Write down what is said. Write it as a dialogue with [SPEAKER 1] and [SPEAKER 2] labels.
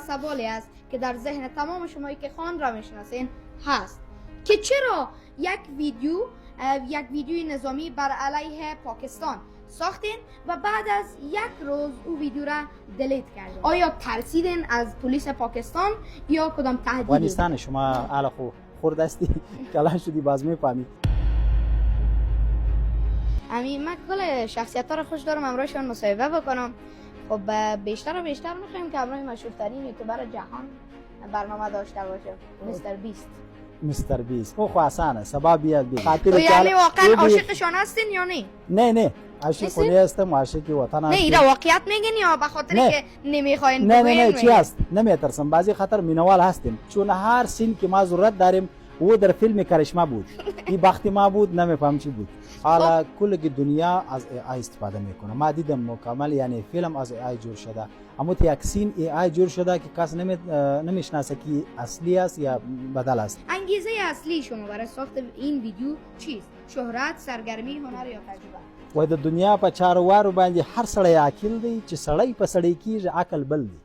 [SPEAKER 1] سوالی است که در ذهن تمام شمایی که خان را میشناسین هست که چرا یک ویدیوی نظامی بر علیه پاکستان ساختین و بعد از یک روز او ویدیو را دلیت کردین؟ آیا ترسیدین از پلیس پاکستان یا کدام تهدیدی؟
[SPEAKER 2] افغانستان شما حالا خورد هستی کلان شدی باز میفهمی.
[SPEAKER 1] من کل شخصیت ها رو خوش دارم امروزشون مصاحبه بکنم. خب بیشتر و بیشتر میخوایم که امروز مشهورترین یوتیوبر جهان برنامه داشته باشه، مستر بیست.
[SPEAKER 2] مستر بیست او خو آسانه سبب بیاد بی خاطر
[SPEAKER 1] تو یعنی واقعا عاشقشان هستین یا نه؟
[SPEAKER 2] نه عاشق خودی هستم عاشق وطن هستم.
[SPEAKER 1] نه اینا واقعیت میگین یا به خاطر که نمیخواین بگوین؟
[SPEAKER 2] نه چی هست نمیترسم بعضی خاطر مینوال هستیم چون هر سین که ما ضرورت داریم او در فیلم کرشمه بود این بخت ما بود نمیفهم چی بود. حالا کل دنیا از ای آی استفاده میکنه. ما دیدم مکمل یعنی فیلم از ای آی جور شده اما یک سین ای آی جور شده که کس نمیشناسه که اصلی است یا بدل است.
[SPEAKER 1] انگیزه اصلی شما برای ساخت این ویدیو چیست؟ شهرت، سرگرمی، هنر یا تجربه؟
[SPEAKER 2] و د دنیا په چارو وارو باندې هر سړی عاقل دی چې سړی په سړی کېږي عقل بل دی.